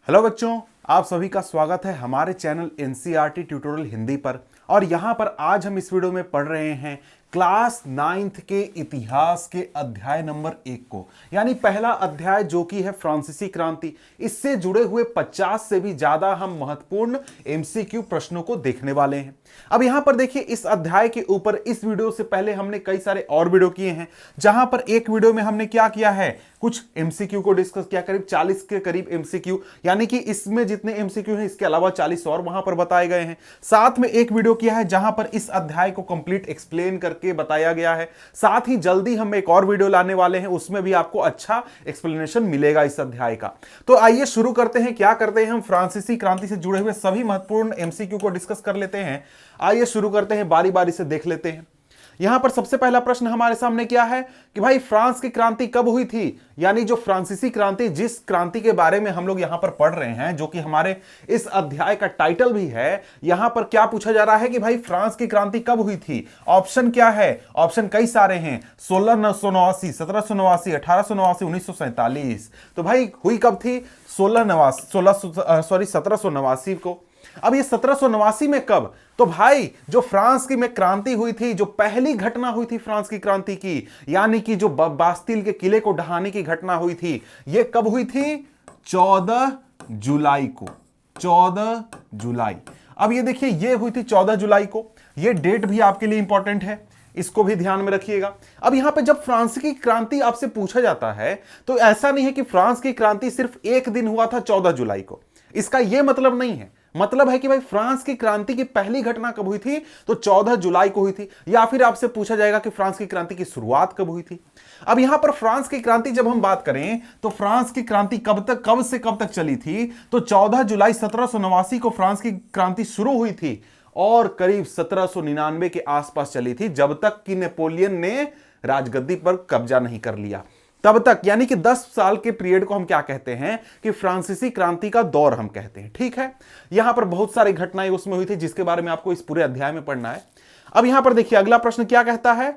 Hello बच्चों, आप सभी का स्वागत है हमारे चैनल एनसीईआरटी ट्यूटोरियल हिंदी पर। और यहां पर आज हम इस वीडियो में पढ़ रहे हैं क्लास 9th के इतिहास के अध्याय नंबर 1 को, यानी पहला अध्याय जो कि है फ्रांसीसी क्रांति। इससे जुड़े हुए 50 से भी ज्यादा हम महत्वपूर्ण एमसीक्यू प्रश्नों को देखने वाले हैं। अब यहां पर देखिए, इस अध्याय के ऊपर इस वीडियो से पहले हमने कई सारे और वीडियो किए हैं, जहां पर एक वीडियो में हमने क्या किया है, कुछ एमसीक्यू को डिस्कस किया, करीब 40 के करीब एमसीक्यू, यानी कि इसमें जितने एमसीक्यू हैं इसके अलावा 40 और वहां पर बताए गए हैं। साथ में एक वीडियो किया है जहां पर इस अध्याय को कंप्लीट एक्सप्लेन करके बताया गया है। साथ ही जल्दी हम एक और वीडियो लाने वाले हैं, उसमें भी आपको अच्छा एक्सप्लेनेशन मिलेगा इस अध्याय का। तो आइए शुरू करते हैं। क्या करते हैं, हम फ्रांसीसी क्रांति से जुड़े हुए सभी महत्वपूर्ण एमसीक्यू को डिस्कस कर लेते हैं। आइए शुरू करते हैं, बारी बारी से देख लेते हैं। यहां पर सबसे पहला प्रश्न हमारे सामने क्या है कि भाई फ्रांस की क्रांति कब हुई थी, यानी जो फ्रांसीसी क्रांति, जिस क्रांति के बारे में हम लोग यहां पर पढ़ रहे हैं, जो कि हमारे इस अध्याय का टाइटल भी है। यहां पर क्या पूछा जा रहा है कि भाई फ्रांस की क्रांति कब हुई थी। ऑप्शन क्या है, ऑप्शन कई सारे हैं, 1689, 1789, 1889, 1947। तो भाई हुई कब थी, 1789 को। अब ये 1789 में कब, तो भाई जो फ्रांस की में क्रांति हुई थी, जो पहली घटना हुई थी फ्रांस की क्रांति की, यानी कि जो बास्तिल के किले को ढहाने की घटना हुई थी, ये कब हुई थी, 14 जुलाई को। 14 जुलाई। अब ये देखिए, ये हुई थी 14 जुलाई को। ये डेट भी आपके लिए इंपॉर्टेंट है, इसको भी ध्यान में रखिएगा। अब यहां पे जब फ्रांस की क्रांति आपसे पूछा जाता है, तो ऐसा नहीं है कि फ्रांस की क्रांति सिर्फ एक दिन हुआ था 14 जुलाई को, इसका यह मतलब नहीं है। मतलब है कि भाई फ्रांस की क्रांति की पहली घटना कब हुई थी, तो 14 जुलाई को हुई थी। या फिर आपसे पूछा जाएगा कि फ्रांस की क्रांति की शुरुआत कब हुई थी। अब यहां पर फ्रांस की क्रांति जब हम बात करें, तो फ्रांस की क्रांति कब से कब तक चली थी, तो 14 जुलाई 1789 को फ्रांस की क्रांति शुरू हुई थी और करीब 1799 के आसपास चली थी, जब तक कि नेपोलियन ने राजगद्दी पर कब्जा नहीं कर लिया। तब तक, यानी कि 10 साल के पीरियड को हम क्या कहते हैं कि फ्रांसीसी क्रांति का दौर हम कहते हैं। ठीक है, यहां पर बहुत सारी घटनाएं उसमें हुई थी, जिसके बारे में आपको इस पूरे अध्याय में पढ़ना है। अब यहां पर देखिए, अगला प्रश्न क्या कहता है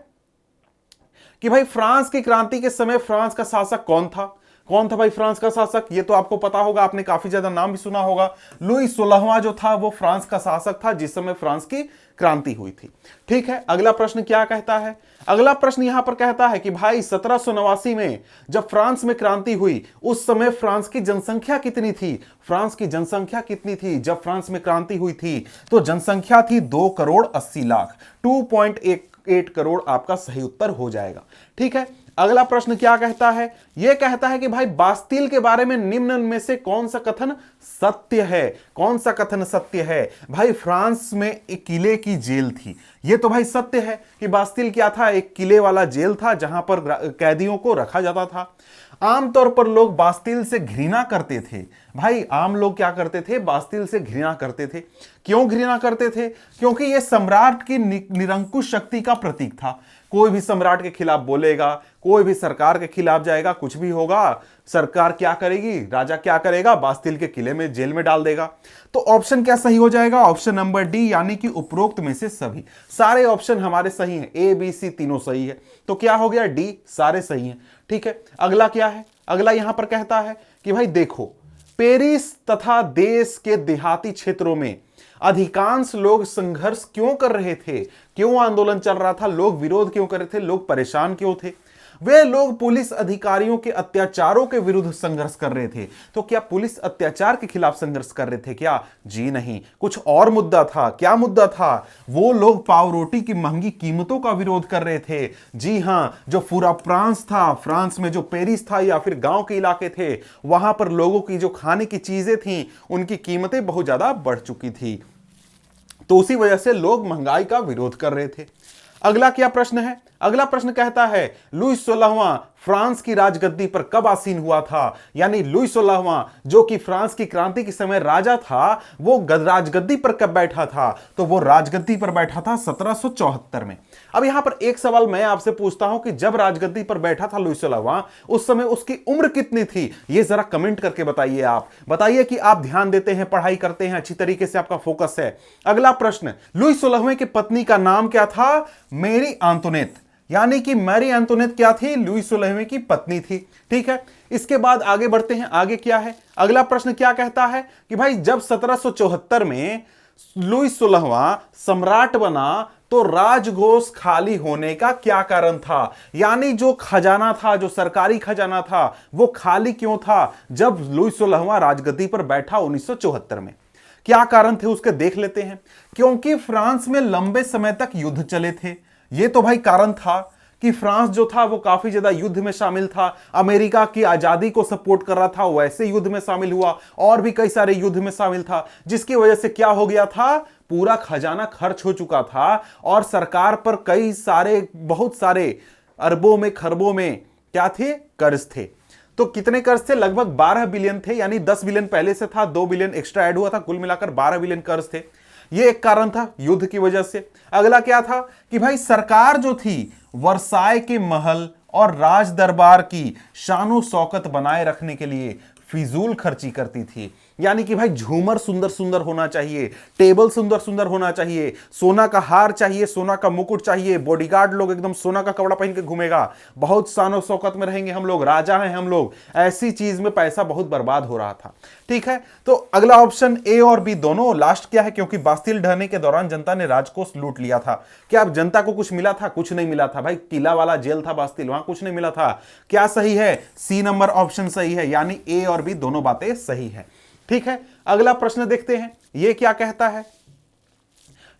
कि भाई फ्रांस की क्रांति के समय फ्रांस का शासक कौन था। कौन था भाई फ्रांस का शासक, ये तो आपको पता होगा, आपने काफी ज्यादा नाम भी सुना होगा। लुई 16वां जो था वो फ्रांस का शासक था जिस समय फ्रांस की क्रांति हुई थी। ठीक है, अगला प्रश्न क्या कहता है, अगला प्रश्न यहां पर कहता है कि भाई 1789 में जब फ्रांस में क्रांति हुई, उस समय फ्रांस की जनसंख्या कितनी थी। फ्रांस की जनसंख्या कितनी थी जब फ्रांस में क्रांति हुई थी, तो जनसंख्या थी 2,80,00,000। 2.8 करोड़ आपका सही उत्तर हो जाएगा। ठीक है, अगला प्रश्न क्या कहता है, यह कहता है कि भाई बास्तिल के बारे में निम्न में से कौन सा कथन सत्य है। कौन सा कथन सत्य है, भाई फ्रांस में एक किले की जेल थी। यह तो भाई सत्य है कि बास्तिल क्या था, एक किले वाला जेल था जहां पर कैदियों को रखा जाता था। आमतौर पर लोग बास्तिल से घृणा करते थे। भाई आम लोग क्या करते थे, बास्तिल से घृणा करते थे। क्यों घृणा करते थे, क्योंकि यह सम्राट की निरंकुश शक्ति का प्रतीक था। कोई भी सम्राट के खिलाफ बोलेगा, कोई भी सरकार के खिलाफ जाएगा, कुछ भी होगा, सरकार क्या करेगी, राजा क्या करेगा, बास्तिल के किले में जेल में डाल देगा। तो ऑप्शन क्या सही हो जाएगा, ऑप्शन नंबर डी, यानी कि उपरोक्त में से सभी। सारे ऑप्शन हमारे सही हैं, ए बी सी तीनों सही है, तो क्या हो गया, डी, सारे सही हैं। ठीक है, अगला क्या है, अगला यहां पर कहता है कि भाई देखो, पेरिस तथा देश के देहाती क्षेत्रों में अधिकांश लोग संघर्ष क्यों कर रहे थे, क्यों आंदोलन चल रहा था, लोग विरोध क्यों कर रहे थे, लोग परेशान क्यों थे। वे लोग पुलिस अधिकारियों के अत्याचारों के विरुद्ध संघर्ष कर रहे थे। तो क्या पुलिस अत्याचार के खिलाफ संघर्ष कर रहे थे क्या, जी नहीं, कुछ और मुद्दा था। क्या मुद्दा था, वो लोग पावरोटी की महंगी कीमतों का विरोध कर रहे थे। जी हां, जो पूरा फ्रांस था, फ्रांस में जो पेरिस था या फिर गांव के इलाके थे, वहां पर लोगों की जो खाने की चीजें थी, उनकी कीमतें बहुत ज्यादा बढ़ चुकी थी, तो उसी वजह से लोग महंगाई का विरोध कर रहे थे। अगला क्या प्रश्न है, अगला प्रश्न कहता है लुई 16वां फ्रांस की राजगद्दी पर कब आसीन हुआ था। यानी लुई 16वां जो कि फ्रांस की क्रांति के समय राजा था, वो राजगद्दी पर कब बैठा था, तो वो राजगद्दी पर बैठा था 1774 में। अब यहां पर एक सवाल मैं आपसे पूछता हूं कि जब राजगद्दी पर बैठा था लुई 16वां, उस समय उसकी उम्र कितनी थी, ये जरा कमेंट करके बताइए। आप बताइए कि आप ध्यान देते हैं, पढ़ाई करते हैं, अच्छी तरीके से आपका फोकस है। अगला प्रश्न, लुई 16वें की पत्नी का नाम क्या था, मेरी आंतोनेत। यानी कि मैरी एंटोनेट क्या थी, लुई 16वें की पत्नी थी। ठीक है, इसके बाद आगे बढ़ते हैं, आगे क्या है, अगला प्रश्न क्या कहता है कि भाई जब 1774 में लुई 16वां सम्राट बना तो राजकोष खाली होने का क्या कारण था, यानी जो खजाना था, जो सरकारी खजाना था, वो खाली क्यों था जब लुई 16वां राजगद्दी पर बैठा 1974 में। क्या कारण थे उसके देख लेते हैं। क्योंकि फ्रांस में लंबे समय तक युद्ध चले थे, ये तो भाई कारण था कि फ्रांस जो था वो काफी ज्यादा युद्ध में शामिल था, अमेरिका की आजादी को सपोर्ट कर रहा था, वैसे युद्ध में शामिल हुआ, और भी कई सारे युद्ध में शामिल था, जिसकी वजह से क्या हो गया था, पूरा खजाना खर्च हो चुका था और सरकार पर कई सारे, बहुत सारे अरबों में, खरबों में क्या थे, कर्ज थे। तो कितने कर्ज थे, लगभग 12 बिलियन थे, यानी 10 बिलियन पहले से था, 2 बिलियन एक्स्ट्रा ऐड हुआ था, कुल मिलाकर 12 बिलियन कर्ज थे। ये एक कारण था युद्ध की वजह से। अगला क्या था कि भाई सरकार जो थी वर्साय के महल और राज दरबार की शानो शौकत बनाए रखने के लिए फिजूल खर्ची करती थी, यानी कि भाई झूमर सुंदर सुंदर होना चाहिए, टेबल सुंदर सुंदर होना चाहिए, सोना का हार चाहिए, सोना का मुकुट चाहिए, बॉडीगार्ड लोग एकदम सोना का कपड़ा पहन के घूमेगा, बहुत शानो शौकत में रहेंगे हम लोग, राजा हैं हम लोग, ऐसी चीज में पैसा बहुत बर्बाद हो रहा था। ठीक है, तो अगला ऑप्शन ए और बी दोनों लास्ट क्या है, क्योंकि बास्तिल ढहने के दौरान जनता ने राजकोष लूट लिया था। क्या अब जनता को कुछ मिला था, कुछ नहीं मिला था भाई, किला वाला जेल था बास्तिल, वहां कुछ नहीं मिला था। क्या सही है, सी नंबर ऑप्शन सही है, यानी ए और बी दोनों बातें सही है। ठीक है, अगला प्रश्न देखते हैं, ये क्या कहता है,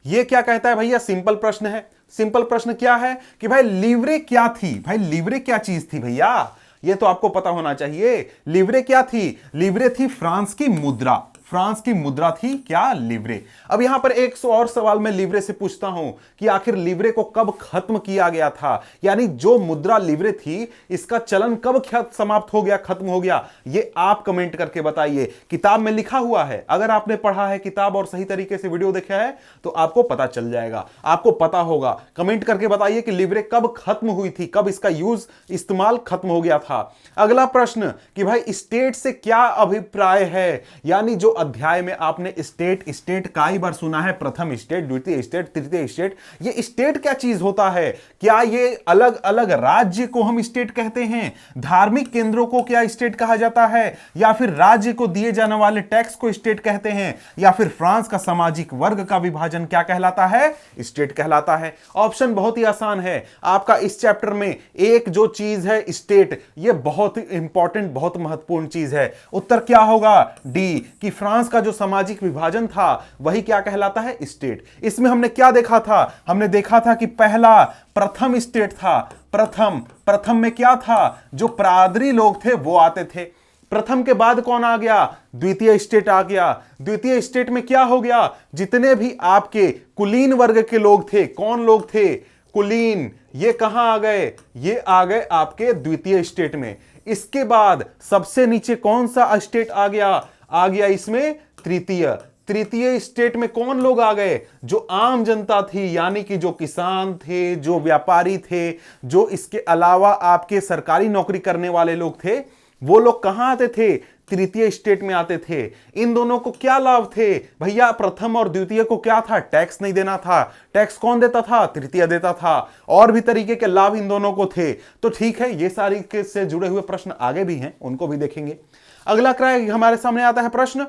ये क्या कहता है भैया, सिंपल प्रश्न है। सिंपल प्रश्न क्या है कि भाई लीवरे क्या थी, भाई लीवरे क्या चीज थी भैया, ये तो आपको पता होना चाहिए। लीवरे क्या थी, लीवरे थी फ्रांस की मुद्रा, फ्रांस की मुद्रा थी क्या, लीवरे। अब यहां पर एक और सवाल मैं लीवरे से पूछता हूं कि आखिर लीवरे को कब खत्म किया गया था, यानी जो मुद्रा लीवरे थी इसका चलन कब समाप्त हो गया, खत्म हो गया, ये आप कमेंट करके बताइए। किताब में लिखा हुआ है, अगर आपने पढ़ा है किताब और सही तरीके से वीडियो देखा है तो आपको पता चल जाएगा, आपको पता होगा। कमेंट करके बताइए कि लीवरे कब खत्म हुई थी, कब इसका यूज, इस्तेमाल खत्म हो गया था। अगला प्रश्न कि भाई स्टेट से क्या अभिप्राय है, यानी जो अध्याय में आपने स्टेट, स्टेट कई बार सुना है, प्रथम स्टेट, द्वितीय स्टेट, तृतीय स्टेट, ये स्टेट क्या चीज होता है, क्या ये अलग अलग राज्य को हम स्टेट कहते हैं, धार्मिक केंद्रों को क्या स्टेट कहा जाता है, या फिर राज्य को दिए जाने वाले टैक्स को स्टेट कहते हैं, या फिर फ्रांस का सामाजिक वर्ग का विभाजन क्या कहलाता है, स्टेट कहलाता है। ऑप्शन बहुत ही आसान है आपका, इस चैप्टर में एक जो चीज है स्टेट, ये बहुत इंपॉर्टेंट, बहुत महत्वपूर्ण चीज है। उत्तर क्या होगा, डी, कि फ्रांस का जो सामाजिक विभाजन था वही क्या कहलाता है, स्टेट। इसमें हमने क्या देखा था, हमने देखा था कि पहला प्रथम स्टेट था, प्रथम में क्या था, जो पादरी लोग थे वो आते थे। प्रथम के बाद कौन आ गया, द्वितीय स्टेट आ गया। द्वितीय स्टेट में क्या हो गया, जितने भी आपके कुलीन वर्ग के लोग थे, कौन लोग थे, कुलीन, ये कहां आ गए, ये आ गए आपके द्वितीय स्टेट में। इसके बाद सबसे नीचे कौन सा स्टेट आ गया इसमें, तृतीय। तृतीय स्टेट में कौन लोग आ गए, जो आम जनता थी, यानी कि जो किसान थे, जो व्यापारी थे, जो इसके अलावा आपके सरकारी नौकरी करने वाले लोग थे, वो लोग कहां आते थे, तृतीय स्टेट में आते थे। इन दोनों को क्या लाभ थे भैया, प्रथम और द्वितीय को क्या था, टैक्स नहीं देना था। टैक्स कौन देता था, तृतीय देता था। और भी तरीके के लाभ इन दोनों को थे। तो ठीक है, ये सारी से जुड़े हुए प्रश्न आगे भी हैं, उनको भी देखेंगे। अगला हमारे सामने आता है प्रश्न,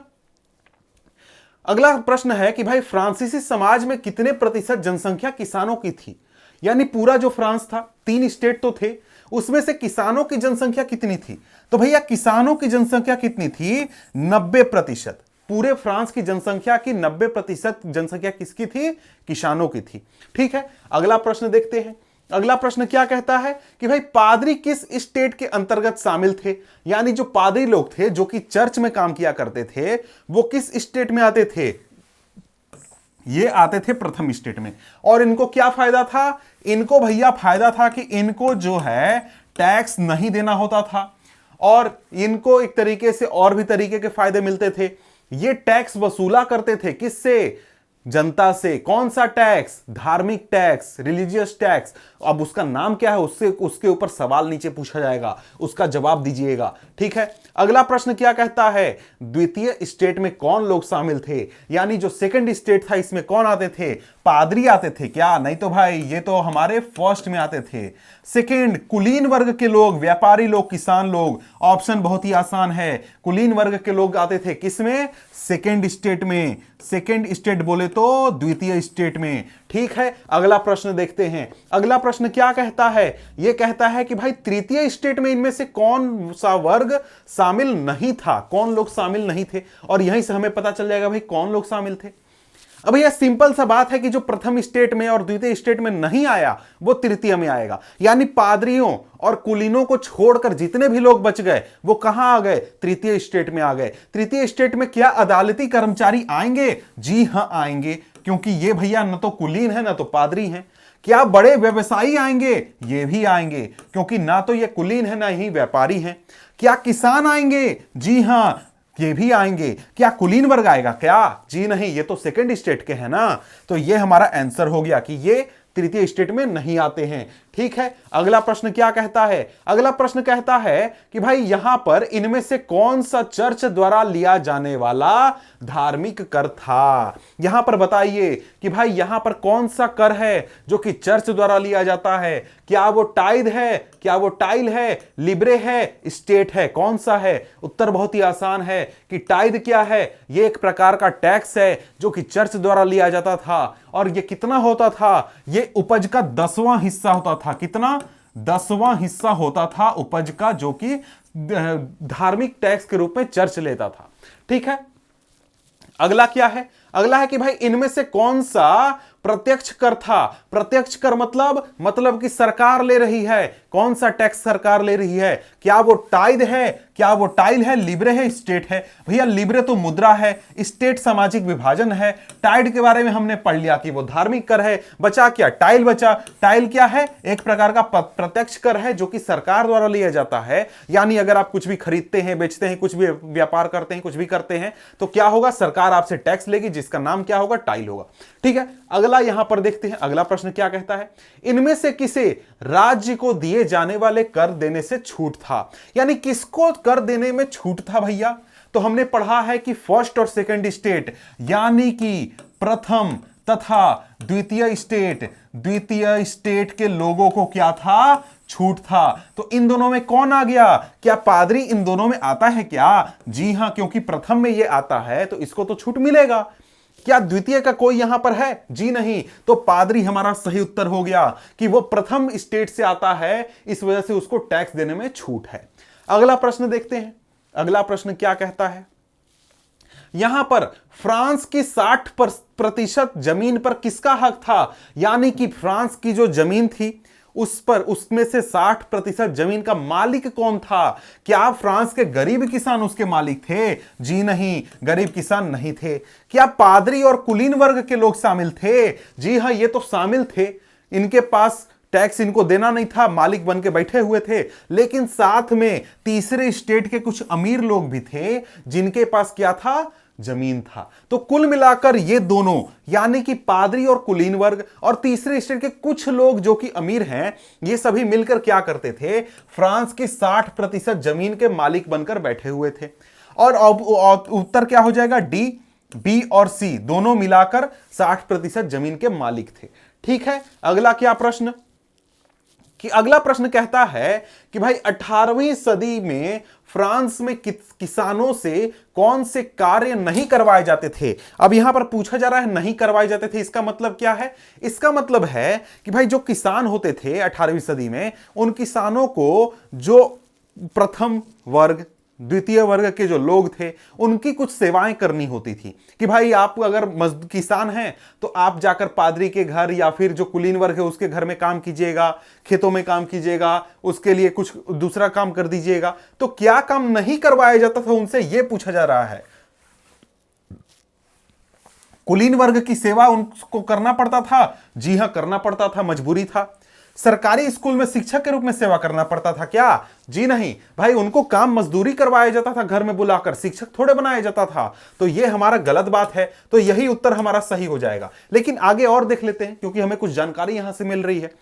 अगला प्रश्न है कि भाई फ्रांसीसी समाज में कितने प्रतिशत जनसंख्या किसानों की थी, यानी पूरा जो फ्रांस था, 3 स्टेट तो थे, उसमें से किसानों की जनसंख्या कितनी थी। तो भैया किसानों की जनसंख्या कितनी थी, 90%। पूरे फ्रांस की जनसंख्या की 90% जनसंख्या किसकी थी, किसानों की थी। ठीक है, अगला प्रश्न देखते हैं। अगला प्रश्न क्या कहता है कि भाई पादरी किस स्टेट के अंतर्गत शामिल थे, यानी जो पादरी लोग थे जो कि चर्च में काम किया करते थे, वो किस स्टेट में आते थे, ये आते थे प्रथम स्टेट में। और इनको क्या फायदा था, इनको भैया फायदा था कि इनको जो है टैक्स नहीं देना होता था, और इनको एक तरीके से और भी तरीके के फायदे मिलते थे। ये टैक्स वसूला करते थे, किससे, जनता से। कौन सा टैक्स? धार्मिक टैक्स, रिलीजियस टैक्स। अब उसका नाम क्या है, उससे उसके ऊपर सवाल नीचे पूछा जाएगा, उसका जवाब दीजिएगा। ठीक है, अगला प्रश्न क्या कहता है? द्वितीय स्टेट में कौन लोग शामिल थे? यानी जो सेकंड स्टेट था इसमें कौन आते थे? पादरी आते थे क्या? नहीं तो भाई ये तो हमारे फर्स्ट में आते थे। सेकंड, कुलीन वर्ग के लोग, व्यापारी लोग, किसान लोग। ऑप्शन बहुत ही आसान है, कुलीन वर्ग के लोग आते थे किसमें? सेकंड स्टेट में। सेकंड स्टेट बोले तो द्वितीय स्टेट में। ठीक है, अगला प्रश्न देखते हैं। अगला प्रश्न क्या कहता है? यह कहता है कि भाई तृतीय स्टेट में इनमें से कौन सा वर्ग शामिल नहीं था? कौन लोग शामिल नहीं थे? और यहीं से हमें पता चल जाएगा भाई कौन लोग शामिल थे। अब यह सिंपल सा बात है कि जो प्रथम स्टेट में और द्वितीय स्टेट में नहीं आया वो तृतीय में आएगा। यानी पादरियों और कुलीनों को छोड़कर जितने भी लोग बच गए वो कहां आ गए? तृतीय स्टेट में आ गए। तृतीय स्टेट में क्या अदालती कर्मचारी आएंगे? जी हां आएंगे, क्योंकि ये भैया न तो कुलीन है न तो पादरी हैं। क्या बड़े व्यवसायी आएंगे? ये भी आएंगे, क्योंकि ना तो ये कुलीन है ना ही व्यापारी हैं। क्या किसान आएंगे? जी हां ये भी आएंगे। क्या कुलीन वर्ग आएगा क्या? जी नहीं, ये तो सेकंड स्टेट के हैं ना। तो ये हमारा आंसर हो गया कि ये तृतीय स्टेट में नहीं आते हैं। ठीक है, अगला प्रश्न क्या कहता है? अगला प्रश्न कहता है कि भाई यहां पर इनमें से कौन सा चर्च द्वारा लिया जाने वाला धार्मिक कर था? यहां पर बताइए कि भाई यहां पर कौन सा कर है जो कि चर्च द्वारा लिया जाता है? क्या वो टाइद है? क्या वो टाइल है? लिब्रे है? स्टेट है? कौन सा है? उत्तर बहुत ही आसान है कि टाइद क्या है? ये एक प्रकार का टैक्स है जो कि चर्च द्वारा लिया जाता था। और ये कितना होता था? ये उपज का 10वां हिस्सा होता था। कितना? 10वां हिस्सा होता था उपज का, जो कि धार्मिक टैक्स के रूप में चर्च लेता था। ठीक है, अगला क्या है? अगला है कि भाई इनमें से कौन सा प्रत्यक्ष कर था? प्रत्यक्ष कर मतलब कि सरकार ले रही है। कौन सा टैक्स सरकार ले रही है? क्या वो टाइद है? क्या वो टाइल है? लिब्रे है? स्टेट है? भैया लिब्रे तो मुद्रा है, स्टेट सामाजिक विभाजन है। टाइड के बारे में हमने पढ़ लिया कि वो धार्मिक कर है। बचा क्या? टाइल बचा। टाइल क्या है? एक प्रकार का प्रत्यक्ष कर है जो कि सरकार द्वारा लिया जाता है। यानी अगर आप कुछ भी खरीदते हैं, बेचते हैं, कुछ भी व्यापार करते हैं, कुछ भी करते हैं, तो क्या होगा? सरकार आपसे टैक्स लेगी, जिसका नाम क्या होगा? टाइल होगा। ठीक है, अगला यहां पर देखते हैं। अगला प्रश्न क्या कहता है? इनमें से किसे राज्य को दिए जाने वाले कर देने से छूट था? यानी किसको कर देने में छूट था भैया? तो हमने पढ़ा है कि फर्स्ट और सेकंड स्टेट, यानी कि प्रथम तथा द्वितीय स्टेट के लोगों को क्या था? छूट था। तो इन दोनों में कौन आ गया? क्या पादरी इन दोनों में आता है क्या? जी हां, क्योंकि प्रथम में ये आता है तो इसको तो छूट मिलेगा। क्या द्वितीय का कोई यहां पर है? जी नहीं, तो पादरी हमारा सही उत्तर हो गया कि वो प्रथम स्टेट से आता है, इस वजह से उसको टैक्स देने में छूट है। अगला प्रश्न देखते हैं। अगला प्रश्न क्या कहता है? यहां पर फ्रांस की 60% जमीन पर किसका हक था? यानी कि फ्रांस की जो जमीन थी उसमें से 60% जमीन का मालिक कौन था? क्या फ्रांस के गरीब किसान उसके मालिक थे? जी नहीं, गरीब किसान नहीं थे। क्या पादरी और कुलीन वर्ग के लोग शामिल थे? जी हां, ये तो शामिल थे। इनके पास टैक्स इनको देना नहीं था, मालिक बन के बैठे हुए थे। लेकिन साथ में तीसरे स्टेट के कुछ अमीर लोग भी थे जिनके पास क्या था? जमीन था। तो कुल मिलाकर ये दोनों, यानी कि पादरी और कुलीन वर्ग और तीसरे स्टेट के कुछ लोग जो कि अमीर हैं, ये सभी मिलकर क्या करते थे? फ्रांस की 60% जमीन के मालिक बनकर बैठे हुए थे। और उत्तर क्या हो जाएगा? डी, बी और सी दोनों मिलाकर 60% जमीन के मालिक थे। ठीक है, अगला क्या प्रश्न? कि अगला प्रश्न कहता है कि भाई 18वीं सदी में फ्रांस में किसानों से कौन से कार्य नहीं करवाए जाते थे? अब यहां पर पूछा जा रहा है नहीं करवाए जाते थे, इसका मतलब क्या है? इसका मतलब है कि भाई जो किसान होते थे 18वीं सदी में, उन किसानों को जो प्रथम वर्ग, द्वितीय वर्ग के जो लोग थे, उनकी कुछ सेवाएं करनी होती थी। कि भाई आप अगर किसान हैं तो आप जाकर पादरी के घर या फिर जो कुलीन वर्ग है उसके घर में काम कीजिएगा, खेतों में काम कीजिएगा, उसके लिए कुछ दूसरा काम कर दीजिएगा। तो क्या काम नहीं करवाया जाता था उनसे, यह पूछा जा रहा है। कुलीन वर्ग की सेवा उनको करना पड़ता था? जी हां, करना पड़ता था, मजबूरी था। सरकारी स्कूल में शिक्षक के रूप में सेवा करना पड़ता था क्या? जी नहीं भाई, उनको काम मजदूरी करवाया जाता था घर में बुलाकर, शिक्षक थोड़े बनाया जाता था। तो ये हमारा गलत बात है, तो यही उत्तर हमारा सही हो जाएगा। लेकिन आगे और देख लेते हैं, क्योंकि हमें कुछ जानकारी यहां से मिल रही है।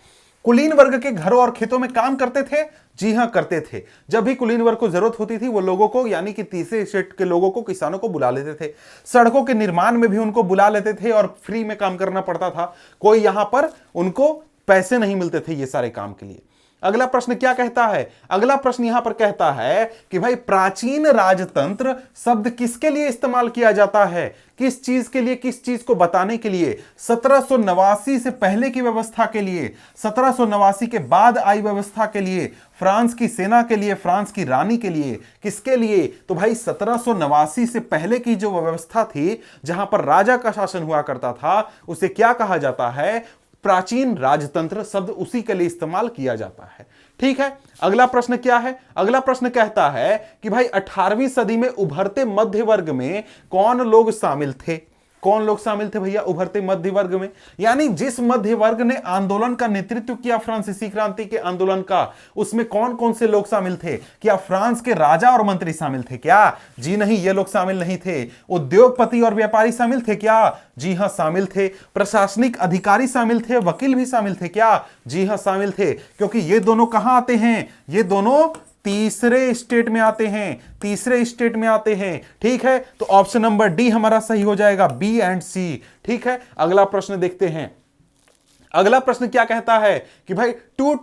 कुलीन वर्ग के घरों और खेतों में काम करते थे? जी हां, करते थे। जब भी कुलीन वर्ग को जरूरत होती थी, वो लोगों को, यानी कि तीसरे स्टेट के लोगों को, किसानों को बुला लेते थे। सड़कों के निर्माण में भी उनको बुला लेते थे और फ्री में काम करना पड़ता था। कोई यहां पर उनको पैसे नहीं मिलते थे ये सारे काम के लिए। अगला प्रश्न क्या कहता है? अगला प्रश्न यहां पर कहता है कि भाई प्राचीन राजतंत्र शब्द किसके लिए इस्तेमाल किया जाता है? किस चीज के लिए, किस चीज को बताने के लिए? 1789 से पहले की व्यवस्था के लिए, 1789 के बाद आई व्यवस्था के लिए, फ्रांस की सेना के लिए, फ्रांस की रानी के लिए, किसके लिए? तो भाई 1789 से पहले की जो व्यवस्था थी, जहां पर राजा का शासन हुआ करता था, उसे क्या कहा जाता है? प्राचीन राजतंत्र शब्द उसी के लिए इस्तेमाल किया जाता है। ठीक है, अगला प्रश्न क्या है? अगला प्रश्न कहता है कि भाई 18वीं सदी में उभरते मध्य वर्ग में कौन लोग शामिल थे? कौन लोग शामिल थे भैया उभरते मध्य वर्ग में? यानी जिस मध्य वर्ग ने आंदोलन का नेतृत्व किया, फ्रांसीसी क्रांति के आंदोलन का, उसमें कौन कौन से लोग शामिल थे? क्या फ्रांस के राजा और मंत्री शामिल थे क्या? जी नहीं, ये लोग शामिल नहीं थे। उद्योगपति और व्यापारी शामिल थे क्या? जी हां, शामिल थे। प्रशासनिक अधिकारी शामिल थे, वकील भी शामिल थे क्या? जी हां, शामिल थे। क्योंकि ये दोनों कहां आते हैं? ये दोनों तीसरे स्टेट में आते हैं, तीसरे स्टेट में आते हैं। ठीक है, तो ऑप्शन नंबर डी हमारा सही हो जाएगा, बी एंड सी। ठीक है, अगला प्रश्न देखते हैं। अगला प्रश्न क्या कहता है कि भाई टू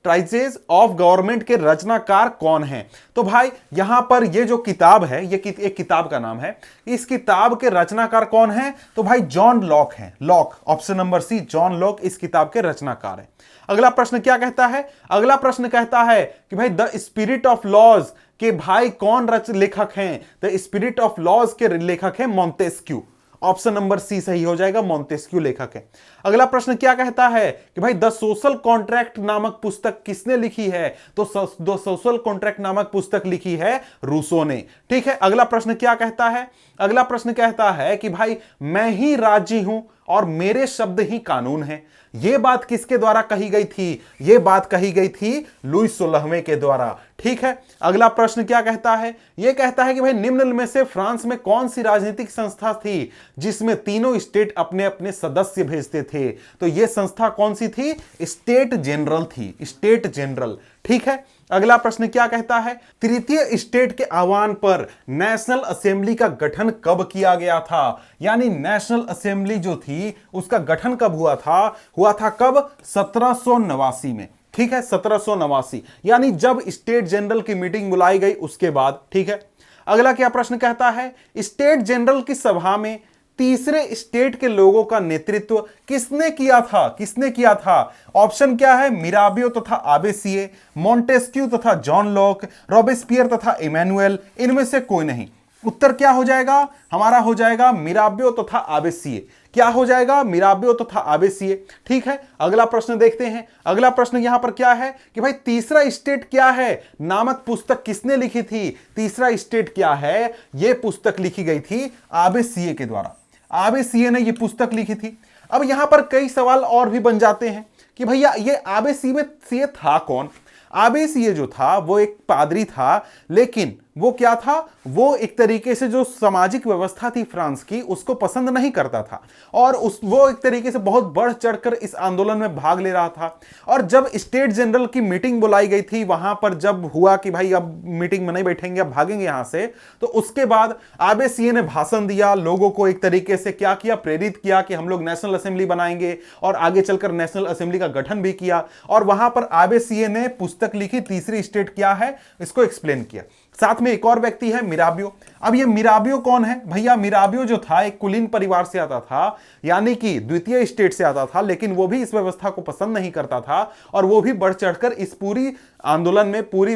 ट्राइजेज ऑफ गवर्नमेंट के रचनाकार कौन है? तो भाई यहां पर ये जो किताब है, ये एक किताब का नाम है, इस किताब के रचनाकार कौन है? तो भाई जॉन लॉक है। Locke, option number C, John Locke इस किताब के रचनाकार है। अगला प्रश्न क्या कहता है? अगला प्रश्न कहता है कि भाई द स्पिरिट ऑफ लॉज के भाई कौन लेखक हैं? द स्पिरिट ऑफ लॉज के लेखक हैं मॉन्टेस्क्यू। ऑप्शन नंबर सी सही हो जाएगा, मॉन्टेस्क्यू लेखक है। अगला प्रश्न क्या कहता है कि भाई द सोशल कॉन्ट्रैक्ट नामक पुस्तक किसने लिखी है? तो द सोशल कॉन्ट्रैक्ट नामक पुस्तक लिखी है रूसो ने। ठीक है, अगला प्रश्न क्या कहता है? अगला प्रश्न कहता है कि भाई मैं ही राज्य हूं और मेरे शब्द ही कानून है। यह बात किसके द्वारा कही गई थी? यह बात कही गई थी लुई 16वें के द्वारा। ठीक है, अगला प्रश्न क्या कहता है? यह कहता है कि भाई निम्न में से फ्रांस में कौन सी राजनीतिक संस्था थी जिसमें तीनों स्टेट अपने अपने सदस्य भेजते थे? तो यह संस्था कौन सी थी? स्टेट जनरल थी, स्टेट जनरल। ठीक है, अगला प्रश्न क्या कहता है? तृतीय स्टेट के आह्वान पर नेशनल असेंबली का गठन कब किया गया था? यानी नेशनल असेंबली जो थी उसका गठन कब हुआ था? हुआ था कब? 1789 में। ठीक है, 1789, यानी जब स्टेट जनरल की मीटिंग बुलाई गई उसके बाद। ठीक है, अगला क्या प्रश्न कहता है? स्टेट जनरल की सभा में तीसरे स्टेट के लोगों का नेतृत्व किसने किया था? किसने किया था? ऑप्शन क्या है? मिराबियो तथा आबेसिए, मॉन्टेस्क्यू तथा जॉन लॉक, रॉबेस्पियर तथा इमैनुअल, इनमें से कोई नहीं। उत्तर क्या हो जाएगा? हमारा हो जाएगा मिराबियो तथा आबेसिए। क्या हो जाएगा? मिराबियो तथा आबेसिए। ठीक है, अगला प्रश्न देखते हैं। अगला प्रश्न यहां पर क्या है कि भाई तीसरा स्टेट क्या है नामक पुस्तक किसने लिखी थी? तीसरा स्टेट क्या है? यह पुस्तक लिखी गई थी आबेसिए के द्वारा। आबेसिए ने यह पुस्तक लिखी थी। अब यहां पर कई सवाल और भी बन जाते हैं कि भैया ये आबेसिए था कौन? आबेसिए जो था वो एक पादरी था, लेकिन वो क्या था? वो एक तरीके से जो सामाजिक व्यवस्था थी फ्रांस की उसको पसंद नहीं करता था और वो एक तरीके से बहुत बढ़ चढ़कर इस आंदोलन में भाग ले रहा था। और जब स्टेट जनरल की मीटिंग बुलाई गई थी, वहां पर जब हुआ कि भाई अब मीटिंग में नहीं बैठेंगे, अब भागेंगे यहां से, तो उसके बाद आबेसिए ने भाषण दिया, लोगों को एक तरीके से क्या किया? प्रेरित किया कि हम लोग नेशनल असेंबली बनाएंगे, और आगे चलकर नेशनल असेंबली का गठन भी किया। और वहां पर आबेसिए ने पुस्तक लिखी, तीसरी स्टेट क्या है इसको एक्सप्लेन किया। साथ में एक और व्यक्ति है मिराबियो। अब ये मिराबियो कौन है भैया? मिराबियो जो था एक कुलीन परिवार से आता था, यानी कि द्वितीय स्टेट से आता था, लेकिन वो भी इस व्यवस्था को पसंद नहीं करता था और वो भी बढ़ चढ़कर इस पूरी आंदोलन में, पूरी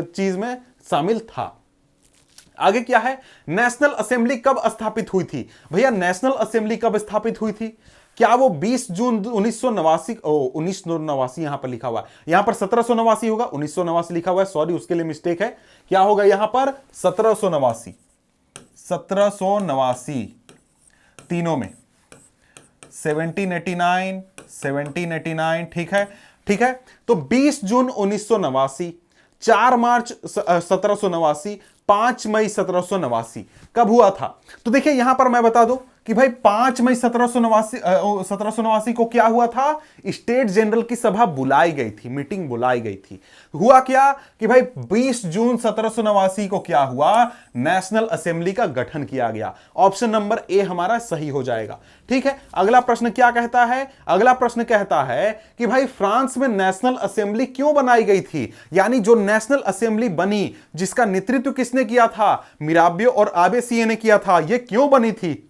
चीज में शामिल था। आगे क्या है? नेशनल असेंबली कब स्थापित हुई थी? भैया नेशनल असेंबली कब स्थापित हुई थी? क्या वो 20 जून 1989 यहां पर लिखा हुआ है, यहां पर 1789 होगा, 1989 लिखा हुआ है, सॉरी उसके लिए मिस्टेक है। क्या होगा यहां पर? 1789 तीनों में 1789, ठीक है। ठीक है। तो 20 जून 1989, 4 मार्च 1789, 5 मई 1789 कब हुआ था? तो देखिए यहां पर मैं बता दूं कि भाई 5 मई 1789 को क्या हुआ था? स्टेट जनरल की सभा बुलाई गई थी, मीटिंग बुलाई गई थी। हुआ क्या कि भाई 20 जून 1789 को क्या हुआ? नेशनल असेंबली का गठन किया गया। ऑप्शन नंबर ए हमारा सही हो जाएगा। ठीक है, अगला प्रश्न क्या कहता है? अगला प्रश्न कहता है कि भाई फ्रांस में नेशनल असेंबली क्यों बनाई गई थी? यानी जो नेशनल असेंबली बनी, जिसका नेतृत्व किसने किया था? मिराबियो और आबेसिये ने किया था। यह क्यों बनी थी?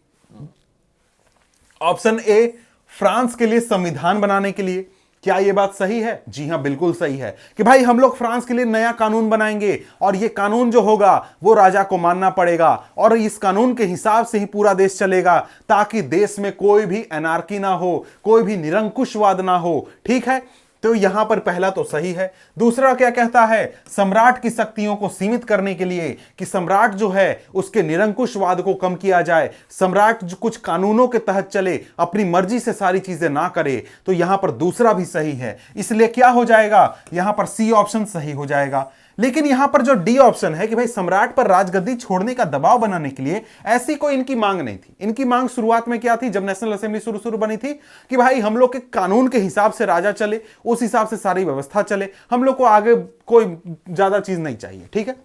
ऑप्शन ए, फ्रांस के लिए संविधान बनाने के लिए। क्या यह बात सही है? जी हां, बिल्कुल सही है कि भाई हम लोग फ्रांस के लिए नया कानून बनाएंगे और यह कानून जो होगा वो राजा को मानना पड़ेगा और इस कानून के हिसाब से ही पूरा देश चलेगा, ताकि देश में कोई भी एनार्की ना हो, कोई भी निरंकुशवाद ना हो। ठीक है, तो यहां पर पहला तो सही है। दूसरा क्या कहता है? सम्राट की शक्तियों को सीमित करने के लिए, कि सम्राट जो है उसके निरंकुशवाद को कम किया जाए, सम्राट जो कुछ कानूनों के तहत चले, अपनी मर्जी से सारी चीजें ना करे। तो यहां पर दूसरा भी सही है, इसलिए क्या हो जाएगा? यहां पर सी ऑप्शन सही हो जाएगा। लेकिन यहां पर जो डी ऑप्शन है कि भाई सम्राट पर राजगद्दी छोड़ने का दबाव बनाने के लिए, ऐसी कोई इनकी मांग नहीं थी। इनकी मांग शुरुआत में क्या थी, जब नेशनल असेंबली शुरू बनी थी, कि भाई हम लोग के कानून के हिसाब से राजा चले, उस हिसाब से सारी व्यवस्था चले, हम लोग को आगे कोई ज्यादा चीज नहीं चाहिए। ठीक है,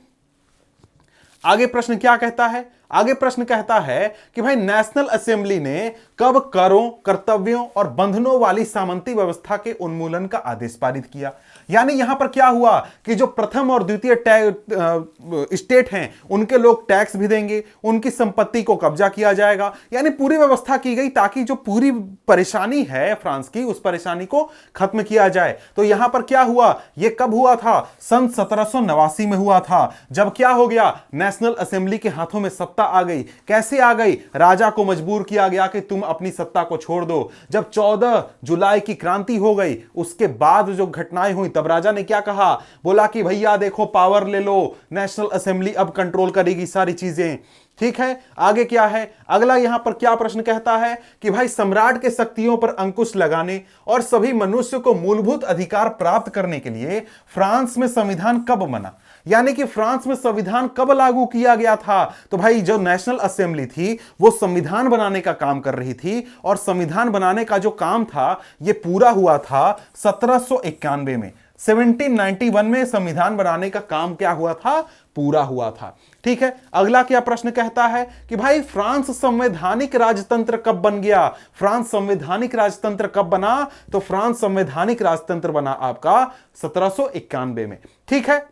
आगे प्रश्न क्या कहता है? आगे प्रश्न कहता है कि भाई नेशनल असेंबली ने कब करों, कर्तव्यों और बंधनों वाली सामंती व्यवस्था के उन्मूलन का आदेश पारित किया? यानी यहां पर क्या हुआ कि जो प्रथम और द्वितीय स्टेट हैं उनके लोग टैक्स भी देंगे, उनकी संपत्ति को कब्जा किया जाएगा। यानी पूरी व्यवस्था की गई ताकि जो पूरी परेशानी है फ्रांस की, उस परेशानी को खत्म किया जाए। तो यहां पर क्या हुआ? यह कब हुआ था? सन 1789 में हुआ था, जब क्या हो गया? नेशनल असेंबली के हाथों में सत्ता आ गई। कैसे आ गई? राजा को मजबूर किया गया कि तुम अपनी सत्ता को छोड़ दो। जब 14 जुलाई की क्रांति हो गई, उसके बाद जो घटनाएं हुई, तब राजा ने क्या कहा? बोला कि भैया देखो, पावर ले लो, नेशनल असेंबली अब कंट्रोल करेगी सारी चीजें। ठीक है, आगे क्या है? अगला यहां पर क्या प्रश्न कहता है कि भाई सम्राट के शक्तियों पर अंकुश लगाने और सभी मनुष्य को मूलभूत अधिकार प्राप्त करने के लिए फ्रांस में संविधान कब बना? यानी कि फ्रांस में संविधान कब लागू किया गया था? तो भाई जो नेशनल असेंबली थी वो संविधान बनाने का काम कर रही थी, और संविधान बनाने का जो काम था ये पूरा हुआ था 1791 में। 1791 में संविधान बनाने का काम क्या हुआ था? पूरा हुआ था। ठीक है, अगला क्या प्रश्न कहता है कि भाई फ्रांस संवैधानिक राजतंत्र कब बन गया? फ्रांस संवैधानिक राजतंत्र कब बना? तो फ्रांस संवैधानिक राजतंत्र बना आपका 1791 में। ठीक है,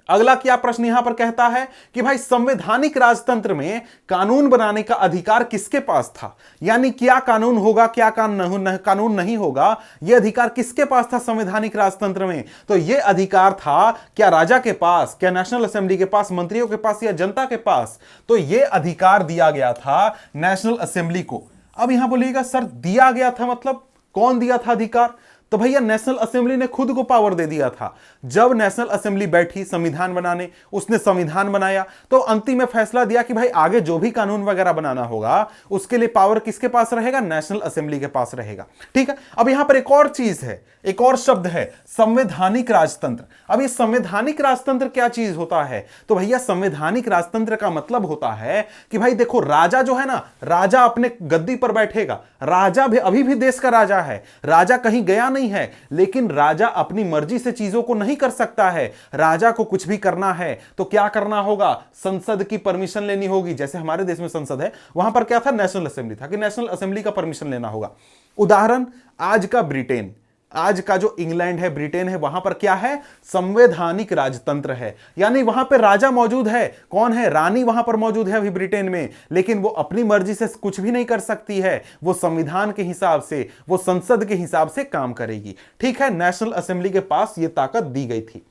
अगला क्या प्रश्न यहां पर कहता है कि भाई संवैधानिक राजतंत्र में कानून बनाने का अधिकार किसके पास था? यानी क्या कानून होगा, क्या कानून नहीं होगा, यह अधिकार किसके पास था संवैधानिक राजतंत्र में? तो यह अधिकार था क्या राजा के पास, क्या नेशनल असेंबली के पास, मंत्रियों के पास, या जनता के पास? तो यह अधिकार दिया गया था नेशनल असेंबली को। अब यहां बोलिएगा सर दिया गया था मतलब कौन दिया था अधिकार? तो भैया नेशनल असेंबली ने खुद को पावर दे दिया था। जब नेशनल असेंबली बैठी संविधान बनाने, उसने संविधान बनाया, तो अंतिम में फैसला दिया कि भाई आगे जो भी कानून वगैरह बनाना होगा उसके लिए पावर किसके पास रहेगा? नेशनल असेंबली के पास रहेगा। ठीक है, अब यहां पर एक और चीज है, एक और शब्द है, संवैधानिक राजतंत्र। अब ये संवैधानिक राजतंत्र क्या चीज होता है? तो भैया संवैधानिक राजतंत्र का मतलब होता है कि भाई देखो, राजा जो है ना, राजा अपने गद्दी पर बैठेगा, राजा भी अभी भी देश का राजा है, राजा कहीं गया नहीं है, लेकिन राजा अपनी मर्जी से चीजों को नहीं कर सकता है। राजा को कुछ भी करना है तो क्या करना होगा? संसद की परमिशन लेनी होगी। जैसे हमारे देश में संसद है, वहां पर क्या था? नेशनल असेंबली था कि नेशनल असेंबली का परमिशन लेना होगा। उदाहरण आज का ब्रिटेन, आज का जो इंग्लैंड है, ब्रिटेन है, वहां पर क्या है? संवैधानिक राजतंत्र है। यानी वहां पर राजा मौजूद है। कौन है? रानी वहां पर मौजूद है अभी ब्रिटेन में, लेकिन वो अपनी मर्जी से कुछ भी नहीं कर सकती है। वो संविधान के हिसाब से, वो संसद के हिसाब से काम करेगी। ठीक है, नेशनल असेंबली के पास ये ताकत दी गई थी।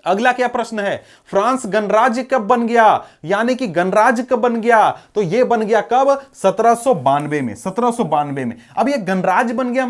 अगला क्या प्रश्न है? फ्रांस गणराज्य कब बन गया? यानी कि गणराज्य कब बन गया? तो यह बन गया कब? 1792 में। 1792 में। अब यह गणराज्य बन गया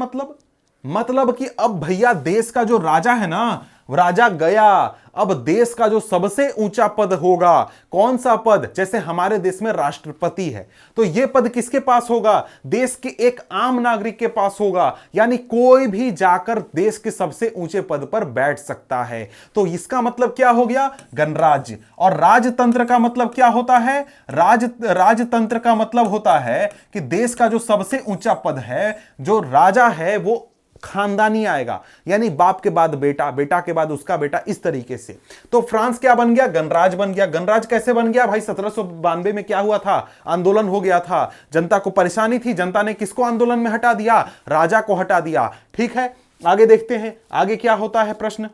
मतलब कि अब भैया देश का जो राजा है ना, राजा गया, अब देश का जो सबसे ऊंचा पद होगा, कौन सा पद, जैसे हमारे देश में राष्ट्रपति है, तो यह पद किसके पास होगा? देश के एक आम नागरिक के पास होगा, यानी कोई भी जाकर देश के सबसे ऊंचे पद पर बैठ सकता है। तो इसका मतलब क्या हो गया? गणराज्य। और राजतंत्र का मतलब क्या होता है? राजतंत्र का मतलब होता है कि देश का जो सबसे ऊंचा पद है, जो राजा है, वो खानदानी आएगा, यानी बाप के बाद बेटा, बेटा के बाद उसका बेटा, इस तरीके से। तो फ्रांस क्या बन गया? गणराज बन गया। गणराज कैसे बन गया भाई? 1792 में क्या हुआ था? आंदोलन हो गया था, जनता को परेशानी थी, जनता ने किसको आंदोलन में हटा दिया? राजा को हटा दिया। ठीक है, आगे देखते हैं आगे क्या होता है प्रश्न।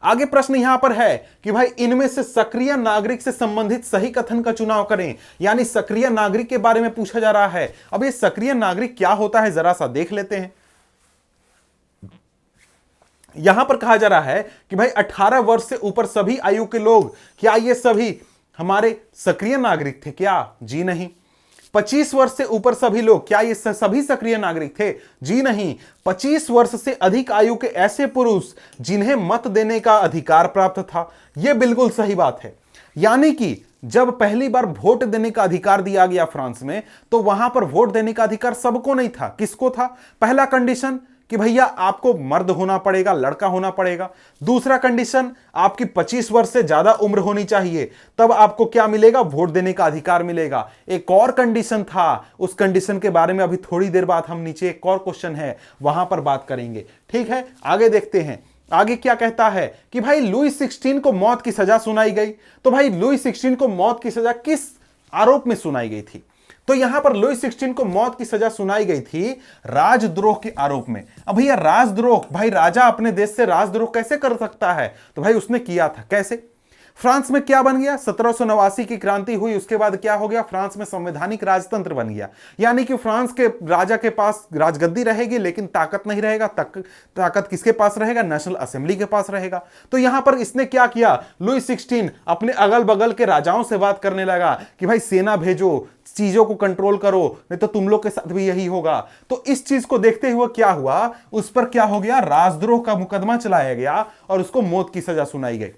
आगे प्रश्न यहां पर है कि भाई इनमें से सक्रिय नागरिक से संबंधित सही कथन का चुनाव करें, यानी सक्रिय नागरिक के बारे में पूछा जा रहा है। अब ये सक्रिय नागरिक क्या होता है जरा सा देख लेते हैं। यहां पर कहा जा रहा है कि भाई 18 वर्ष से ऊपर सभी आयु के लोग, क्या ये सभी हमारे सक्रिय नागरिक थे? क्या? जी नहीं। 25 वर्ष से ऊपर सभी लोग, क्या ये सभी सक्रिय नागरिक थे? जी नहीं। 25 वर्ष से अधिक आयु के ऐसे पुरुष जिन्हें मत देने का अधिकार प्राप्त था, यह बिल्कुल सही बात है। यानी कि जब पहली बार वोट देने का अधिकार दिया गया फ्रांस में, तो वहां पर वोट देने का अधिकार सबको नहीं था। किसको था? पहला कंडीशन कि भैया आपको मर्द होना पड़ेगा, लड़का होना पड़ेगा। दूसरा कंडीशन, आपकी 25 वर्ष से ज्यादा उम्र होनी चाहिए, तब आपको क्या मिलेगा? वोट देने का अधिकार मिलेगा। एक और कंडीशन था, उस कंडीशन के बारे में अभी थोड़ी देर बाद हम नीचे एक और क्वेश्चन है वहां पर बात करेंगे। ठीक है, आगे देखते हैं। आगे क्या कहता है कि भाई लुई 16 को मौत की सजा सुनाई गई। तो भाई लुई 16 को मौत की सजा किस आरोप में सुनाई गई थी? तो यहां पर लुई 16 को मौत की सजा सुनाई गई थी राजद्रोह के आरोप में। अब भैया राजद्रोह, भाई राजा अपने देश से राजद्रोह कैसे कर सकता है? तो भाई उसने किया था। कैसे? फ्रांस में क्या बन गया? 1789 की क्रांति हुई, उसके बाद क्या हो गया? फ्रांस में संवैधानिक राजतंत्र बन गया, यानी कि फ्रांस के राजा के पास राजगद्दी रहेगी लेकिन ताकत नहीं रहेगा। ताकत किसके पास रहेगा? नेशनल असेंबली के पास रहेगा। तो यहां पर इसने क्या किया? लुई 16 अपने अगल बगल के राजाओं से बात करने लगा कि भाई सेना भेजो, चीजों को कंट्रोल करो, नहीं तो तुम लोग के साथ भी यही होगा। तो इस चीज को देखते हुए क्या हुआ? उस पर क्या हो गया? राजद्रोह का मुकदमा चलाया गया और उसको मौत की सजा सुनाई गई।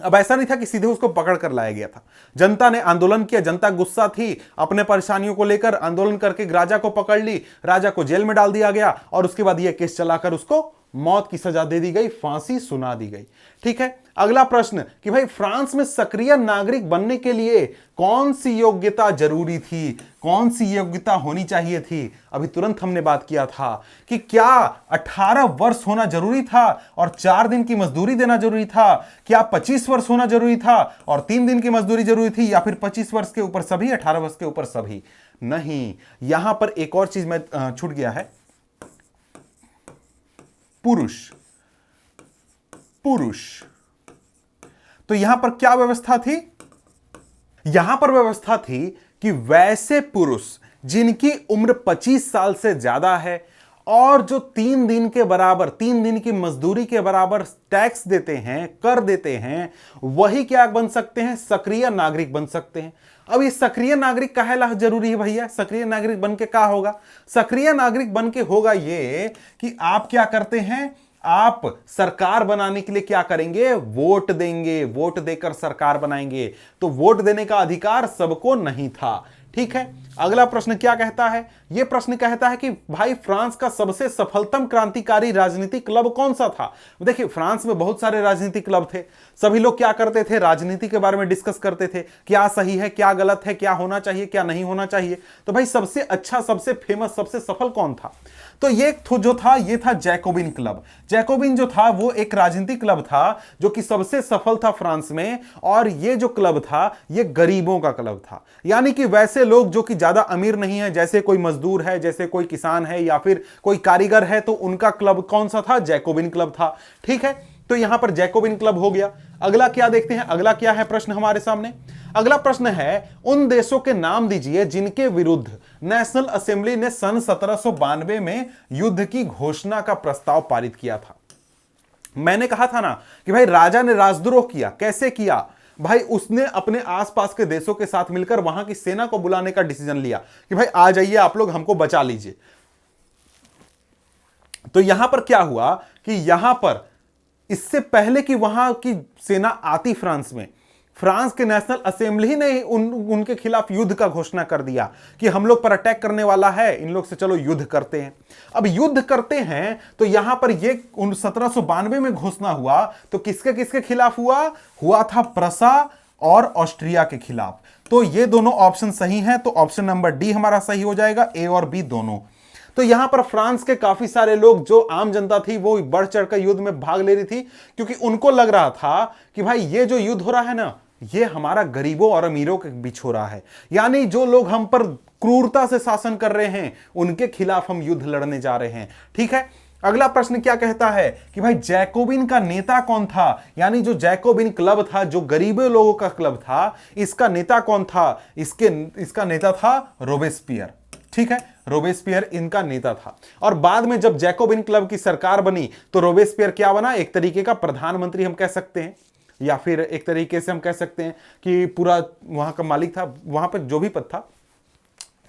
अब ऐसा नहीं था कि सीधे उसको पकड़ कर लाया गया था, जनता ने आंदोलन किया, जनता गुस्सा थी, अपने परेशानियों को लेकर आंदोलन करके राजा को पकड़ ली, राजा को जेल में डाल दिया गया और उसके बाद यह केस चलाकर उसको मौत की सजा दे दी गई, फांसी सुना दी गई। ठीक है, अगला प्रश्न कि भाई फ्रांस में सक्रिय नागरिक बनने के लिए कौन सी योग्यता जरूरी थी? कौन सी योग्यता होनी चाहिए थी? अभी तुरंत हमने बात किया था कि क्या 18 वर्ष होना जरूरी था और 4 दिन की मजदूरी देना जरूरी था? क्या 25 वर्ष होना जरूरी था और 3 दिन की मजदूरी जरूरी थी? या फिर 25 वर्ष के ऊपर सभी, 18 वर्ष के ऊपर सभी? नहीं, यहां पर एक और चीज में छूट गया है। पुरुष, पुरुष। तो यहां पर क्या व्यवस्था थी? यहां पर व्यवस्था थी कि वैसे पुरुष जिनकी उम्र 25 साल से ज्यादा है और जो 3 दिन के बराबर, 3 दिन की मजदूरी के बराबर टैक्स देते हैं, कर देते हैं, वही क्या बन सकते हैं? सक्रिय नागरिक बन सकते हैं। अब ये सक्रिय नागरिक काहे जरूरी है भैया? सक्रिय नागरिक बन के क्या होगा? सक्रिय नागरिक बन के होगा ये कि आप क्या करते हैं? आप सरकार बनाने के लिए क्या करेंगे? वोट देंगे, वोट देकर सरकार बनाएंगे। तो वोट देने का अधिकार सबको नहीं था। ठीक है, अगला प्रश्न क्या कहता है? यह प्रश्न कहता है कि भाई फ्रांस का सबसे सफलतम क्रांतिकारी राजनीतिक क्लब कौन सा था? देखिए, फ्रांस में बहुत सारे राजनीतिक क्लब थे, सभी लोग क्या करते थे? राजनीति के बारे में डिस्कस करते थे, क्या सही है, क्या गलत है, क्या होना चाहिए, क्या नहीं होना चाहिए। तो भाई सबसे अच्छा, सबसे फेमस, सबसे सफल कौन था? तो ये जो था, ये था जैकोबिन क्लब। जैकोबिन जो था वो एक राजनीतिक क्लब था जो कि सबसे सफल था फ्रांस में, और ये जो क्लब था ये गरीबों का क्लब था, यानी कि वैसे लोग जो कि ज्यादा अमीर नहीं है, जैसे कोई मजदूर है, जैसे कोई किसान है या फिर कोई कारीगर है, तो उनका क्लब कौन सा था? जैकोबिन क्लब था। ठीक है, तो यहां पर जैकोबिन क्लब हो गया। अगला क्या देखते हैं? अगला क्या है प्रश्न हमारे सामने? अगला प्रश्न है, उन देशों के नाम दीजिए जिनके विरुद्ध नेशनल असेंबली ने सन 1792 में युद्ध की घोषणा का प्रस्ताव पारित किया था। मैंने कहा था ना कि भाई राजा ने राजद्रोह किया। कैसे किया? भाई उसने अपने आसपास के देशों के साथ मिलकर वहां की सेना को बुलाने का डिसीजन लिया कि भाई आ जाइए आप लोग, हमको बचा लीजिए। तो यहां पर क्या हुआ कि यहां पर इससे पहले कि वहां की सेना आती फ्रांस में, फ्रांस के नेशनल असेंबली ने उनके खिलाफ युद्ध का घोषणा कर दिया कि हम लोग पर अटैक करने वाला है, इन लोग से चलो युद्ध करते हैं। अब युद्ध करते हैं तो यहां पर ये 1792 में घोषणा हुआ तो किसके किसके खिलाफ हुआ था प्रसा और ऑस्ट्रिया के खिलाफ। तो ये दोनों ऑप्शन सही हैं, तो ऑप्शन नंबर डी हमारा सही हो जाएगा, ए और बी दोनों। तो यहां पर फ्रांस के काफी सारे लोग, जो आम जनता थी, वो बढ़ चढ़कर युद्ध में भाग ले रही थी, क्योंकि उनको लग रहा था कि भाई ये जो युद्ध हो रहा है ना, ये हमारा गरीबों और अमीरों के बीच हो रहा है, यानी जो लोग हम पर क्रूरता से शासन कर रहे हैं उनके खिलाफ हम युद्ध लड़ने जा रहे हैं। ठीक है, अगला प्रश्न क्या कहता है कि भाई जैकोबिन का नेता कौन था, यानी जो जैकोबिन क्लब था, जो गरीबों लोगों का क्लब था, इसका नेता कौन था? इसका नेता था रोबेस्पियर। ठीक है, रोबेस्पियर इनका नेता था। और बाद में जब जैकोबिन क्लब की सरकार बनी तो रोबेस्पियर क्या बना? एक तरीके का प्रधानमंत्री हम कह सकते हैं, या फिर एक तरीके से हम कह सकते हैं कि पूरा वहां का मालिक था, वहां पर जो भी पद था।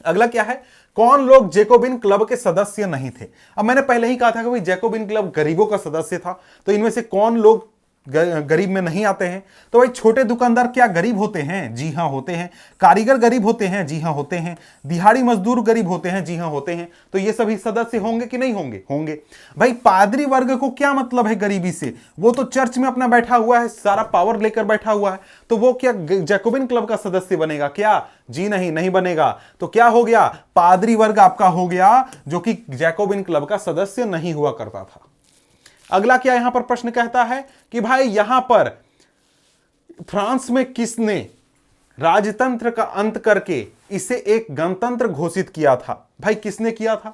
अगला क्या है, कौन लोग जैकोबिन क्लब के सदस्य नहीं थे? अब मैंने पहले ही कहा था कि भाई जैकोबिन क्लब गरीबों का सदस्य था, तो इनमें से कौन लोग गरीब में नहीं आते हैं? तो भाई छोटे दुकानदार क्या गरीब होते हैं? जी हां होते हैं। कारीगर गरीब होते हैं? जी हां होते हैं। दिहाड़ी मजदूर गरीब होते हैं? जी हां होते हैं। तो ये सभी सदस्य होंगे कि नहीं होंगे? होंगे। भाई पादरी वर्ग को क्या मतलब है गरीबी से? वो तो चर्च में अपना बैठा हुआ है, सारा पावर लेकर बैठा हुआ है, तो वो क्या जैकोबिन क्लब का सदस्य बनेगा क्या? जी नहीं, नहीं बनेगा। तो क्या हो गया? पादरी वर्ग आपका हो गया, जो कि जैकोबिन क्लब का सदस्य नहीं हुआ करता था। अगला क्या यहां पर प्रश्न कहता है कि भाई यहां पर फ्रांस में किसने राजतंत्र का अंत करके इसे एक गणतंत्र घोषित किया था? भाई किसने किया था?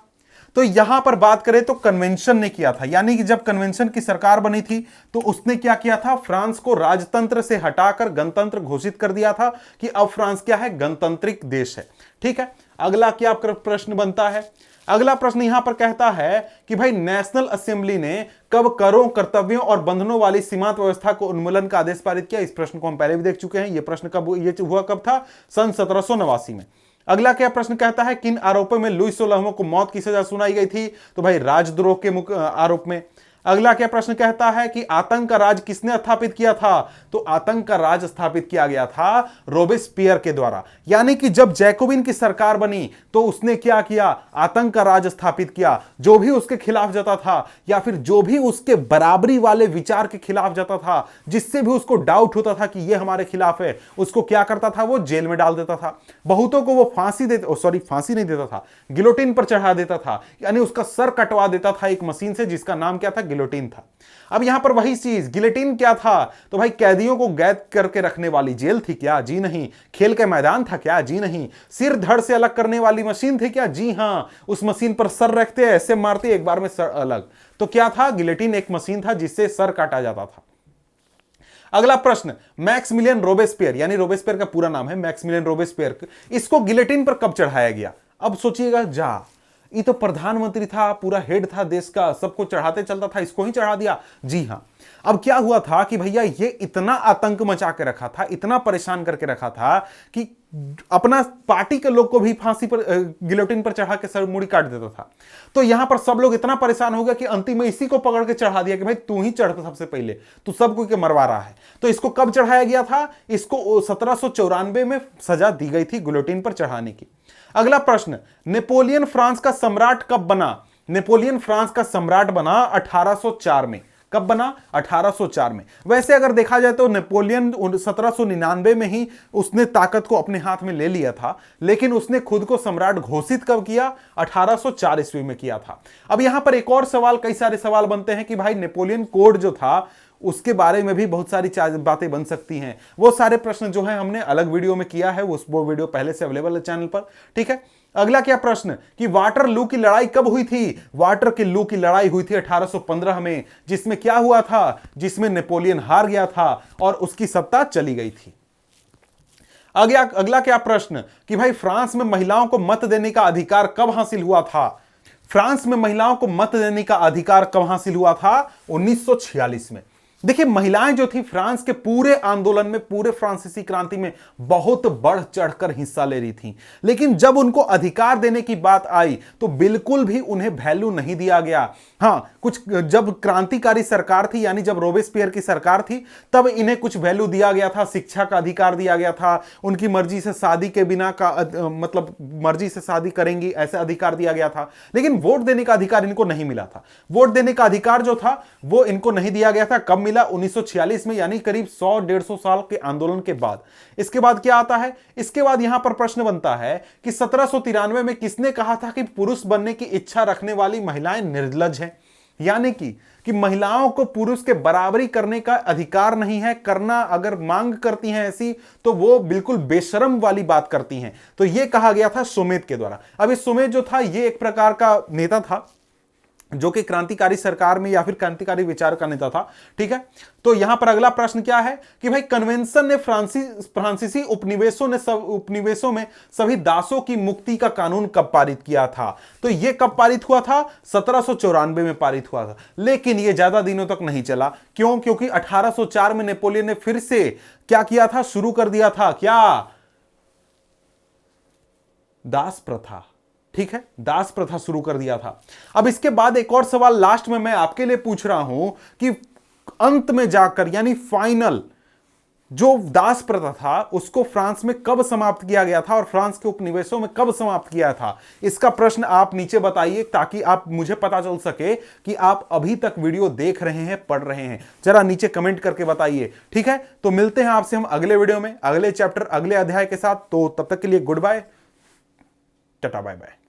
तो यहां पर बात करें तो कन्वेंशन ने किया था, यानी कि जब कन्वेंशन की सरकार बनी थी तो उसने क्या किया था? फ्रांस को राजतंत्र से हटाकर गणतंत्र घोषित कर दिया था कि अब फ्रांस क्या है? गणतांत्रिक देश है। ठीक है, अगला क्या प्रश्न बनता है? अगला प्रश्न यहां पर कहता है कि भाई नेशनल असेंबली ने कब करों, कर्तव्यों और बंधनों वाली सीमांत व्यवस्था को उन्मूलन का आदेश पारित किया? इस प्रश्न को हम पहले भी देख चुके हैं। यह प्रश्न ये हुआ कब था? सन 1789 में। अगला क्या प्रश्न कहता है, किन आरोपों में लुई 16वां को मौत की सजा सुनाई गई थी? तो भाई राजद्रोह के आरोप में। अगला क्या प्रश्न कहता है कि आतंक का राज किसने स्थापित किया था? तो आतंक का राज स्थापित किया गया था रोबेस्पियर के द्वारा, यानी कि जब जैकोबिन की सरकार बनी तो उसने क्या किया? आतंक का राज स्थापित किया। जो भी उसके खिलाफ जाता था या फिर जो भी उसके बराबरी वाले विचार के खिलाफ जाता था, जिससे भी उसको डाउट होता था कि यह हमारे खिलाफ है, उसको क्या करता था? वो जेल में डाल देता था। बहुतों को वो फांसी नहीं देता था, गिलोटिन पर चढ़ा देता था, यानी उसका सर कटवा देता था एक मशीन से, जिसका नाम क्या था? गिलोटिन था। अब यहां पर वही चीज, गिलोटिन क्या था? तो भाई कैदियों को कैद करके रखने वाली जेल थी क्या? जी नहीं। खेल का मैदान था क्या? जी नहीं। सिर धड़ से अलग करने वाली मशीन थी क्या? जी हां। उस मशीन पर सर रखते, ऐसे मारते, एक बार में सर अलग। तो क्या था? गिलोटिन एक मशीन था जिससे सर काटा जाता था। अगला प्रश्न, मैक्सिमिलियन रोबेस्पियर, यानी रोबेस्पियर का पूरा नाम है मैक्सिमिलियन रोबेस्पियर, इसको गिलोटिन पर कब चढ़ाया गया? अब सोचिएगा, ये तो प्रधानमंत्री था, पूरा हेड था देश का, सबको चढ़ाते चलता था, इसको ही चढ़ा दिया? जी हां। अब क्या हुआ था कि भैया ये इतना आतंक मचा के रखा था, इतना परेशान करके रखा था कि अपना पार्टी के लोग को भी फांसी पर, गिलोटिन पर चढ़ा के सर मुड़ी काट देता था। तो यहां पर सब लोग इतना परेशान हो गया कि अंतिम में इसी को पकड़ के चढ़ा दिया कि भाई तू ही चढ़ सबसे पहले, तू सबको के मरवा रहा है। तो इसको कब चढ़ाया गया था? इसको 1794 में सजा दी गई थी गिलोटिन पर चढ़ाने की। अगला प्रश्न, नेपोलियन फ्रांस का सम्राट कब बना? नेपोलियन फ्रांस का सम्राट बना 1804 में। कब बना? 1804 में। वैसे अगर देखा जाए तो नेपोलियन 1799 में ही उसने ताकत को अपने हाथ में ले लिया था, लेकिन उसने खुद को सम्राट घोषित कब किया? 1804 ईस्वी में किया था। अब यहां पर एक और सवाल, कई सारे सवाल बनते हैं कि भाई नेपोलियन कोड जो था उसके बारे में भी बहुत सारी बातें बन सकती हैं। वो सारे प्रश्न जो है हमने अलग वीडियो में किया है, वो वीडियो पहले से अवेलेबल है चैनल पर। ठीक है, अगला क्या प्रश्न कि वाटरलू की लड़ाई कब हुई थी? वाटरलू की लड़ाई हुई थी 1815 में, जिसमें क्या हुआ था? जिसमें नेपोलियन हार गया था और उसकी सत्ता चली गई थी। अगला क्या प्रश्न कि भाई फ्रांस में महिलाओं को मत देने का अधिकार कब हासिल हुआ था? फ्रांस में महिलाओं को मत देने का अधिकार कब हासिल हुआ था? 1946 में। देखिए, महिलाएं जो थी फ्रांस के पूरे आंदोलन में, पूरे फ्रांसीसी क्रांति में बहुत बढ़ चढ़कर हिस्सा ले रही थी, लेकिन जब उनको अधिकार देने की बात आई तो बिल्कुल भी उन्हें वैल्यू नहीं दिया गया। हां, कुछ जब क्रांतिकारी सरकार थी, यानी जब रोबेस्पियर की सरकार थी, तब इन्हें कुछ वैल्यू दिया गया था, शिक्षा का अधिकार दिया गया था, उनकी मर्जी से शादी के बिना का मतलब मर्जी से शादी करेंगी ऐसा अधिकार दिया गया था, लेकिन वोट देने का अधिकार इनको नहीं मिला था। वोट देने का अधिकार जो था वो इनको नहीं दिया गया था। कब मिला? 1946 में, यानी करीब 100-150 साल के आंदोलन के बाद। इसके बाद क्या आता है? इसके बाद यहां पर प्रश्न बनता है कि 1793 में किसने कहा था कि पुरुष बनने की इच्छा रखने वाली महिलाएं निर्लज हैं, यानी कि महिलाओं को पुरुष के बराबरी करने का अधिकार नहीं है, करना अगर मांग करती हैं ऐसी तो वो बिल्कुल बेशरम वाली बात करती हैं। तो ये कहा गया था सोमेत के द्वारा। अब इस सोमेत जो था ये एक प्रकार का नेता था जो कि क्रांतिकारी सरकार में या फिर क्रांतिकारी विचार का नेता था। ठीक है, तो यहां पर अगला प्रश्न क्या है कि भाई कन्वेंशन ने फ्रांसीसी उपनिवेशों में सभी दासों की मुक्ति का कानून कब पारित किया था? तो यह कब पारित हुआ था? 1794 में पारित हुआ था, लेकिन यह ज्यादा दिनों तक नहीं चला। क्यों? क्योंकि 1804 में नेपोलियन ने फिर से क्या किया था? शुरू कर दिया था क्या? दास प्रथा। ठीक है, दास प्रथा शुरू कर दिया था। अब इसके बाद एक और सवाल लास्ट में मैं आपके लिए पूछ रहा हूं कि अंत में जाकर, यानी फाइनल, जो दास प्रथा था उसको फ्रांस में कब समाप्त किया गया था और फ्रांस के उपनिवेशों में कब समाप्त किया था? इसका प्रश्न आप नीचे बताइए ताकि आप मुझे पता चल सके कि आप अभी तक वीडियो देख रहे हैं, पढ़ रहे हैं। जरा नीचे कमेंट करके बताइए। ठीक है, तो मिलते हैं आपसे हम अगले वीडियो में, अगले चैप्टर, अगले अध्याय के साथ। तो तब तक के लिए goodbye, tata bye bye.